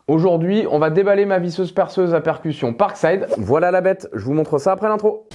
Aujourd'hui, on va déballer ma visseuse perceuse à percussion Parkside. Voilà la bête, je vous montre ça après l'intro.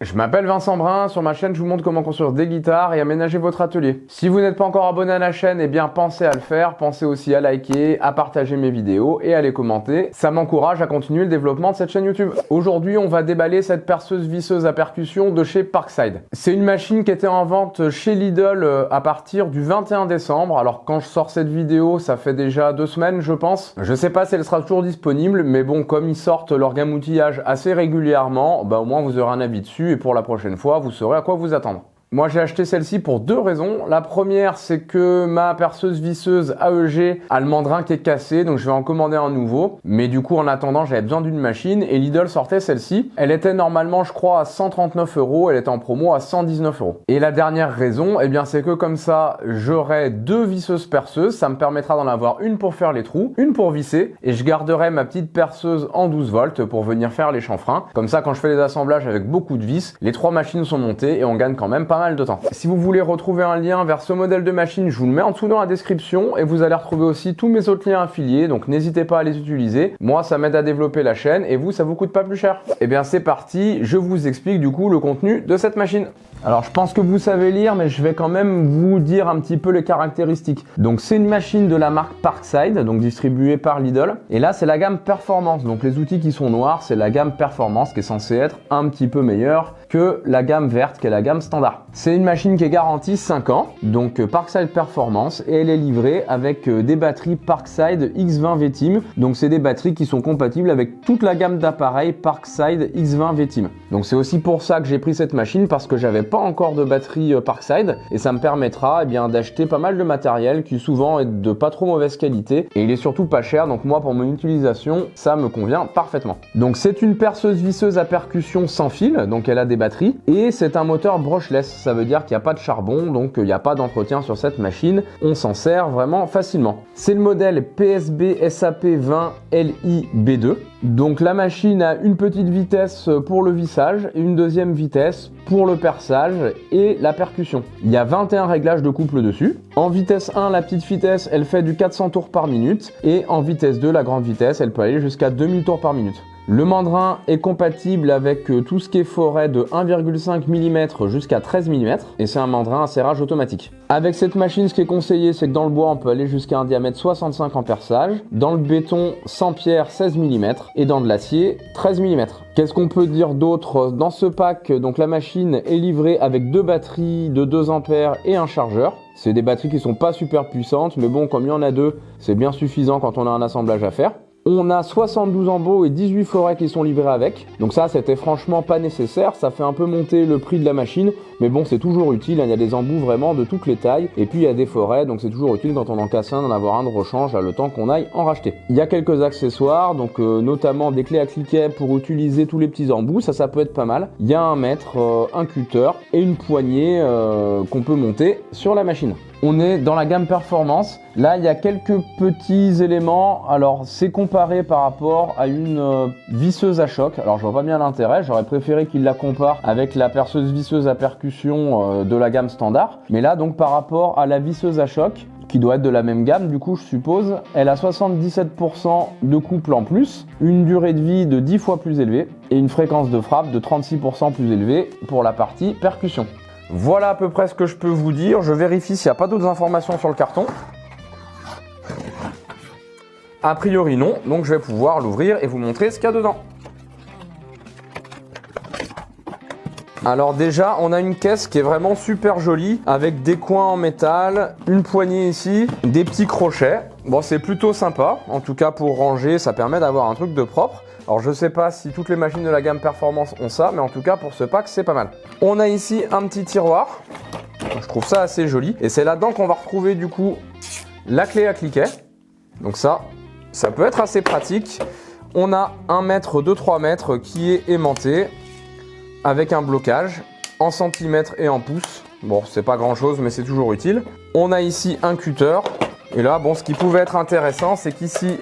Je m'appelle Vincent Brun, sur ma chaîne je vous montre comment construire des guitares et aménager votre atelier. Si vous n'êtes pas encore abonné à la chaîne, eh bien pensez à le faire, pensez aussi à liker, à partager mes vidéos et à les commenter. Ça m'encourage à continuer le développement de cette chaîne YouTube. Aujourd'hui, on va déballer cette perceuse visseuse à percussion de chez Parkside. C'est une machine qui était en vente chez Lidl à partir du 21 décembre. Alors quand je sors cette vidéo, ça fait déjà 2 semaines je pense. Je sais pas si elle sera toujours disponible, mais bon, comme ils sortent leur gamme outillage assez régulièrement, bah au moins vous aurez un avis dessus. Et pour la prochaine fois, vous saurez à quoi vous attendre. Moi, j'ai acheté celle-ci pour 2 raisons. La première, c'est que ma perceuse visseuse AEG a le mandrin qui est cassé, donc je vais en commander un nouveau. Mais du coup, en attendant, j'avais besoin d'une machine et Lidl sortait celle-ci. Elle était normalement, je crois, à 139 €. Elle était en promo à 119 €. Et la dernière raison, eh bien, c'est que comme ça, j'aurai 2 visseuses perceuses. Ça me permettra d'en avoir une pour faire les trous, une pour visser. Et je garderai ma petite perceuse en 12 volts pour venir faire les chanfreins. Comme ça, quand je fais les assemblages avec beaucoup de vis, les 3 machines sont montées et on gagne quand même pas mal de temps. Si vous voulez retrouver un lien vers ce modèle de machine, je vous le mets en dessous dans la description et vous allez retrouver aussi tous mes autres liens affiliés, donc n'hésitez pas à les utiliser. Moi, ça m'aide à développer la chaîne et vous, ça vous coûte pas plus cher. Et bien c'est parti, je vous explique du coup le contenu de cette machine. Alors je pense que vous savez lire, mais je vais quand même vous dire un petit peu les caractéristiques. Donc c'est une machine de la marque Parkside, donc distribuée par Lidl. Et là c'est la gamme Performance, donc les outils qui sont noirs, c'est la gamme Performance qui est censée être un petit peu meilleure que la gamme verte qui est la gamme standard. C'est une machine qui est garantie 5 ans, donc Parkside Performance, et elle est livrée avec des batteries Parkside X20 VTIM. Donc c'est des batteries qui sont compatibles avec toute la gamme d'appareils Parkside X20 VTIM. Donc c'est aussi pour ça que j'ai pris cette machine, parce que j'avais pas encore de batterie Parkside et ça me permettra d'acheter pas mal de matériel qui souvent est de pas trop mauvaise qualité et il est surtout pas cher, donc moi pour mon utilisation ça me convient parfaitement. Donc c'est une perceuse visseuse à percussion sans fil, donc elle a des batteries et c'est un moteur brushless, ça veut dire qu'il n'y a pas de charbon, donc il n'y a pas d'entretien sur cette machine, on s'en sert vraiment facilement. C'est le modèle PSB SAP 20 LI B2. Donc la machine a une petite vitesse pour le vissage et une deuxième vitesse pour le perçage et la percussion. Il y a 21 réglages de couple dessus. En vitesse 1, la petite vitesse, elle fait du 400 tours par minute et en vitesse 2, la grande vitesse, elle peut aller jusqu'à 2000 tours par minute. Le mandrin est compatible avec tout ce qui est forêt de 1,5 mm jusqu'à 13 mm et c'est un mandrin à serrage automatique. Avec cette machine, ce qui est conseillé, c'est que dans le bois, on peut aller jusqu'à un diamètre 65 en perçage, dans le béton, sans pierre, 16 mm et dans de l'acier, 13 mm. Qu'est-ce qu'on peut dire d'autre? Dans ce pack, donc la machine est livrée avec 2 batteries de 2 ampères et un chargeur. C'est des batteries qui sont pas super puissantes, mais bon, comme il y en a 2, c'est bien suffisant quand on a un assemblage à faire. On a 72 embaux et 18 forêts qui sont livrés avec. Donc ça, c'était franchement pas nécessaire. Ça fait un peu monter le prix de la machine. Mais bon, c'est toujours utile. Il y a des embouts vraiment de toutes les tailles. Et puis, il y a des forêts. Donc c'est toujours utile quand on en casse un, d'en avoir un de rechange le temps qu'on aille en racheter. Il y a quelques accessoires. Donc notamment des clés à cliquet pour utiliser tous les petits embouts. Ça peut être pas mal. Il y a un mètre, un cutter et une poignée qu'on peut monter sur la machine. On est dans la gamme Performance. Là, il y a quelques petits éléments. Alors, c'est comparé par rapport à une visseuse à choc. Alors, je vois pas bien l'intérêt. J'aurais préféré qu'il la compare avec la perceuse visseuse à percussion de la gamme standard. Mais là, donc, par rapport à la visseuse à choc, qui doit être de la même gamme, du coup, je suppose, elle a 77% de couple en plus, une durée de vie de 10 fois plus élevée et une fréquence de frappe de 36% plus élevée pour la partie percussion. Voilà à peu près ce que je peux vous dire. Je vérifie s'il n'y a pas d'autres informations sur le carton. A priori non, donc je vais pouvoir l'ouvrir et vous montrer ce qu'il y a dedans. Alors déjà, on a une caisse qui est vraiment super jolie, avec des coins en métal, une poignée ici, des petits crochets. Bon, c'est plutôt sympa, en tout cas pour ranger, ça permet d'avoir un truc de propre. Alors je sais pas si toutes les machines de la gamme Performance ont ça, mais en tout cas pour ce pack c'est pas mal. On a ici un petit tiroir, je trouve ça assez joli. Et c'est là-dedans qu'on va retrouver du coup la clé à cliquet. Donc ça peut être assez pratique. On a 1 mètre de 3 mètres qui est aimanté avec un blocage en centimètres et en pouces. Bon, c'est pas grand chose mais c'est toujours utile. On a ici un cutter. Et là, bon, ce qui pouvait être intéressant, c'est qu'ici,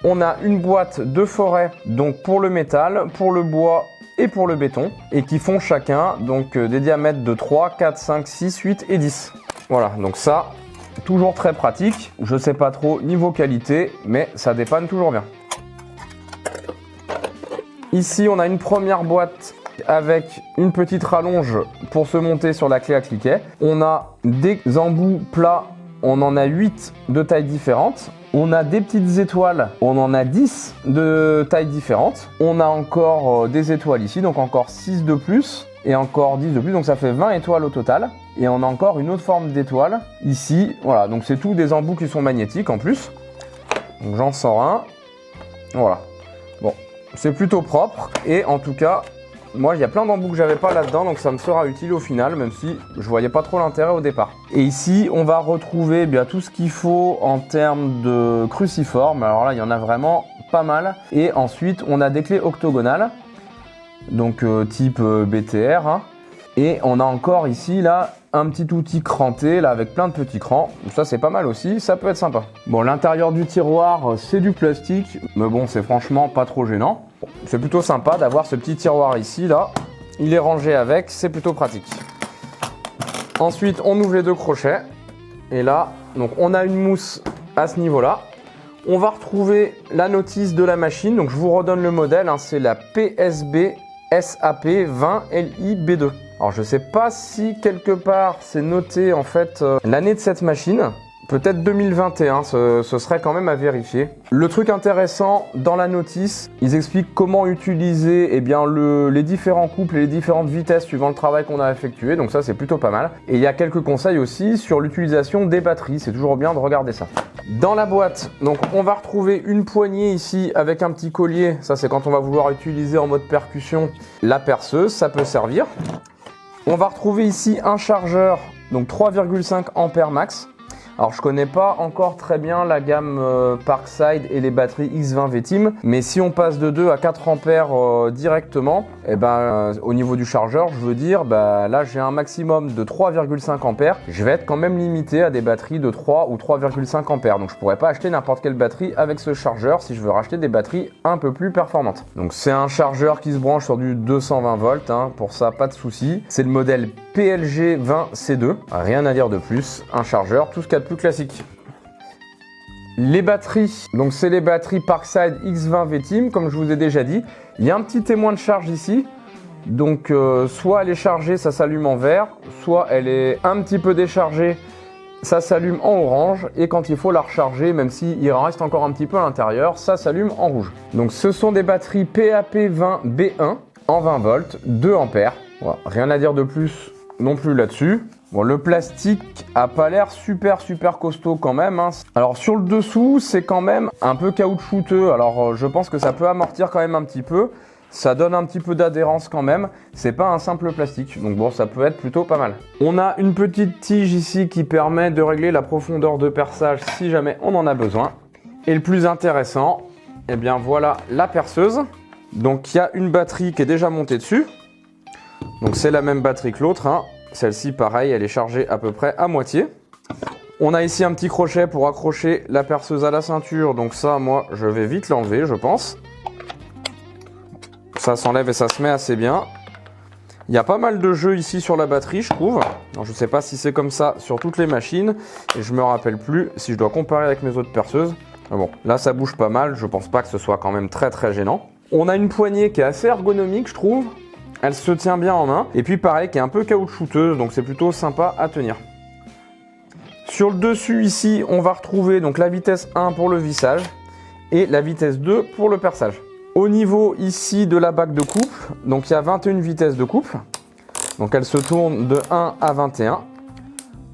on a une boîte de forêt, donc pour le métal, pour le bois et pour le béton et qui font chacun donc des diamètres de 3, 4, 5, 6, 8 et 10. Voilà, donc ça, toujours très pratique. Je sais pas trop niveau qualité, mais ça dépanne toujours bien. Ici, on a une première boîte avec une petite rallonge pour se monter sur la clé à cliquet. On a des embouts plats, on en a 8 de tailles différentes. On a des petites étoiles, on en a 10 de tailles différentes. On a encore des étoiles ici, donc encore 6 de plus et encore 10 de plus, donc ça fait 20 étoiles au total. Et on a encore une autre forme d'étoile ici, voilà, donc c'est tout des embouts qui sont magnétiques en plus. Donc j'en sors un, voilà. Bon, c'est plutôt propre et en tout cas, moi il y a plein d'embouts que j'avais pas là-dedans, donc ça me sera utile au final, même si je voyais pas trop l'intérêt au départ. Et ici, on va retrouver bien tout ce qu'il faut en termes de cruciforme. Alors là, il y en a vraiment pas mal. Et ensuite, on a des clés octogonales, donc type BTR. Hein. Et on a encore ici, là, un petit outil cranté, là, avec plein de petits crans. Ça, c'est pas mal aussi, ça peut être sympa. Bon, l'intérieur du tiroir, c'est du plastique, mais bon, c'est franchement pas trop gênant. Bon, c'est plutôt sympa d'avoir ce petit tiroir ici, là. Il est rangé avec, c'est plutôt pratique. Ensuite, on ouvre les deux crochets. Et là, donc on a une mousse à ce niveau-là. On va retrouver la notice de la machine. Donc, je vous redonne le modèle, hein, c'est la PSB SAP 20 LI-B2. Alors je sais pas si quelque part c'est noté en fait l'année de cette machine, peut-être 2021, ce serait quand même à vérifier. Le truc intéressant dans la notice, ils expliquent comment utiliser les différents couples et les différentes vitesses suivant le travail qu'on a effectué, donc ça c'est plutôt pas mal. Et il y a quelques conseils aussi sur l'utilisation des batteries, c'est toujours bien de regarder ça. Dans la boîte, donc on va retrouver une poignée ici avec un petit collier, ça c'est quand on va vouloir utiliser en mode percussion la perceuse, ça peut servir. On va retrouver ici un chargeur, donc 3,5 ampères max. Alors je connais pas encore très bien la gamme Parkside et les batteries X20 VTIM, mais si on passe de 2 à 4 ampères directement, au niveau du chargeur, je veux dire, là j'ai un maximum de 3,5 ampères. Je vais être quand même limité à des batteries de 3 ou 3,5 ampères, donc je pourrais pas acheter n'importe quelle batterie avec ce chargeur si je veux racheter des batteries un peu plus performantes. Donc c'est un chargeur qui se branche sur du 220 volts, hein, pour ça pas de souci. C'est le modèle PLG 20C2, rien à dire de plus, un chargeur, tout ce qu'il y a de plus classique. Les batteries, donc c'est les batteries Parkside X20 VTIM, comme je vous ai déjà dit. Il y a un petit témoin de charge ici, donc soit elle est chargée, ça s'allume en vert, soit elle est un petit peu déchargée, ça s'allume en orange, et quand il faut la recharger, même s'il en reste encore un petit peu à l'intérieur, ça s'allume en rouge. Donc ce sont des batteries PAP20B1 en 20 volts, 2 ampères. Voilà, rien à dire de plus non plus là-dessus. Bon, le plastique a pas l'air super costaud quand même, hein. Alors sur le dessous, c'est quand même un peu caoutchouteux. Alors je pense que ça peut amortir quand même un petit peu. Ça donne un petit peu d'adhérence quand même. C'est pas un simple plastique. Donc bon, ça peut être plutôt pas mal. On a une petite tige ici qui permet de régler la profondeur de perçage si jamais on en a besoin. Et le plus intéressant, eh bien voilà la perceuse. Donc il y a une batterie qui est déjà montée dessus. Donc c'est la même batterie que l'autre, hein. Celle-ci, pareil, elle est chargée à peu près à moitié. On a ici un petit crochet pour accrocher la perceuse à la ceinture. Donc ça, moi, je vais vite l'enlever, je pense. Ça s'enlève et ça se met assez bien. Il y a pas mal de jeux ici sur la batterie, je trouve. Alors, je ne sais pas si c'est comme ça sur toutes les machines. Et je me rappelle plus si je dois comparer avec mes autres perceuses. Mais bon, là, ça bouge pas mal. Je pense pas que ce soit quand même très gênant. On a une poignée qui est assez ergonomique, je trouve. Elle se tient bien en main. Et puis pareil, qui est un peu caoutchouteuse, donc c'est plutôt sympa à tenir. Sur le dessus ici, on va retrouver donc la vitesse 1 pour le vissage et la vitesse 2 pour le perçage. Au niveau ici de la bague de couple, donc il y a 21 vitesses de couple. Donc elle se tourne de 1 à 21.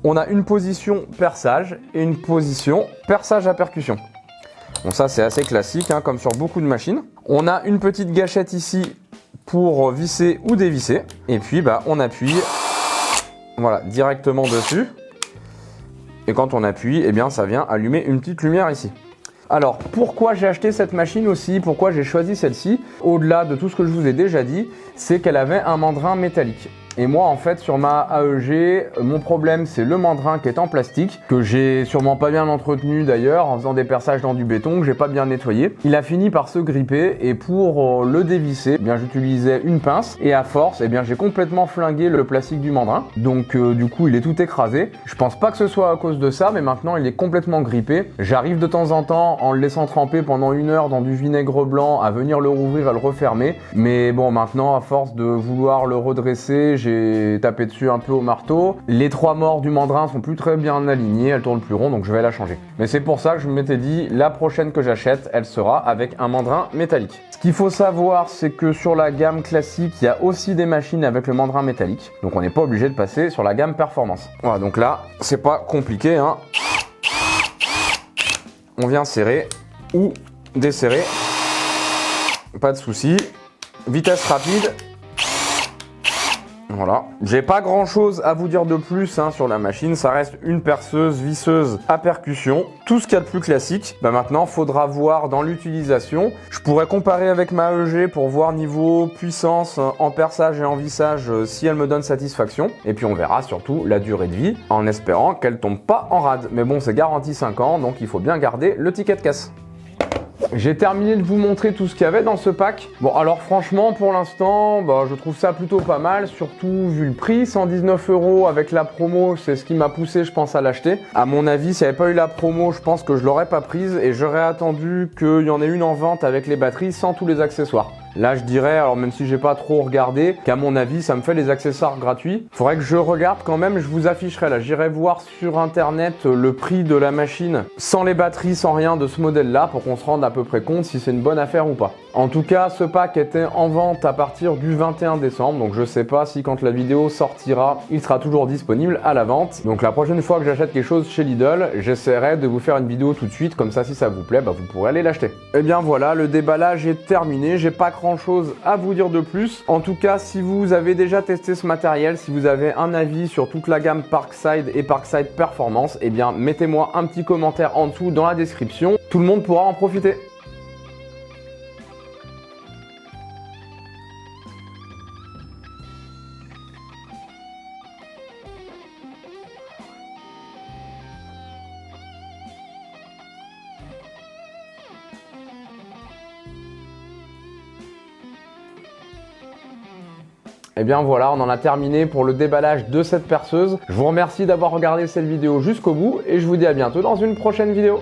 On a une position perçage et une position perçage à percussion. Bon, ça c'est assez classique, hein, comme sur beaucoup de machines. On a une petite gâchette ici pour visser ou dévisser. Et puis on appuie voilà, directement dessus. Et quand on appuie, eh bien, ça vient allumer une petite lumière ici. Alors, pourquoi j'ai acheté cette machine aussi? Pourquoi j'ai choisi celle-ci? Au-delà de tout ce que je vous ai déjà dit, c'est qu'elle avait un mandrin métallique. Et moi en fait sur ma AEG, mon problème c'est le mandrin qui est en plastique, que j'ai sûrement pas bien entretenu d'ailleurs en faisant des perçages dans du béton que j'ai pas bien nettoyé. Il a fini par se gripper et pour le dévisser, eh bien j'utilisais une pince et à force, eh bien j'ai complètement flingué le plastique du mandrin. Donc du coup il est tout écrasé. Je pense pas que ce soit à cause de ça, mais maintenant il est complètement grippé. J'arrive de temps en temps en le laissant tremper pendant 1 heure dans du vinaigre blanc à venir le rouvrir et le refermer. Mais bon, maintenant à force de vouloir le redresser, j'ai tapé dessus un peu au marteau. Les 3 morts du mandrin sont plus très bien alignées, elles tournent plus rond, donc je vais la changer. Mais c'est pour ça que je m'étais dit, la prochaine que j'achète, elle sera avec un mandrin métallique. Ce qu'il faut savoir, c'est que sur la gamme classique, il y a aussi des machines avec le mandrin métallique. Donc on n'est pas obligé de passer sur la gamme performance. Voilà, donc là, c'est pas compliqué, hein. On vient serrer ou desserrer. Pas de souci. Vitesse rapide. Voilà. J'ai pas grand chose à vous dire de plus sur la machine. Ça reste une perceuse visseuse à percussion. Tout ce qu'il y a de plus classique. Maintenant, faudra voir dans l'utilisation. Je pourrais comparer avec ma EG pour voir niveau puissance en perçage et en vissage si elle me donne satisfaction. Et puis on verra surtout la durée de vie en espérant qu'elle tombe pas en rade. Mais bon, c'est garanti 5 ans, donc il faut bien garder le ticket de caisse. J'ai terminé de vous montrer tout ce qu'il y avait dans ce pack. Bon, alors franchement, pour l'instant, je trouve ça plutôt pas mal, surtout vu le prix, 119 € avec la promo, c'est ce qui m'a poussé, je pense, à l'acheter. À mon avis, s'il n'y avait pas eu la promo, je pense que je l'aurais pas prise et j'aurais attendu qu'il y en ait une en vente avec les batteries sans tous les accessoires. Là, je dirais, alors même si j'ai pas trop regardé, qu'à mon avis, ça me fait les accessoires gratuits. Faudrait que je regarde quand même, je vous afficherai là. J'irai voir sur internet le prix de la machine sans les batteries, sans rien de ce modèle-là pour qu'on se rende à peu près compte si c'est une bonne affaire ou pas. En tout cas, ce pack était en vente à partir du 21 décembre, donc je sais pas si quand la vidéo sortira, il sera toujours disponible à la vente. Donc la prochaine fois que j'achète quelque chose chez Lidl, j'essaierai de vous faire une vidéo tout de suite, comme ça si ça vous plaît, vous pourrez aller l'acheter. Et bien voilà, le déballage est terminé, j'ai pas grand chose à vous dire de plus. En tout cas, si vous avez déjà testé ce matériel, si vous avez un avis sur toute la gamme Parkside et Parkside Performance, eh bien mettez-moi un petit commentaire en dessous dans la description, tout le monde pourra en profiter. Et bien voilà, on en a terminé pour le déballage de cette perceuse. Je vous remercie d'avoir regardé cette vidéo jusqu'au bout et je vous dis à bientôt dans une prochaine vidéo.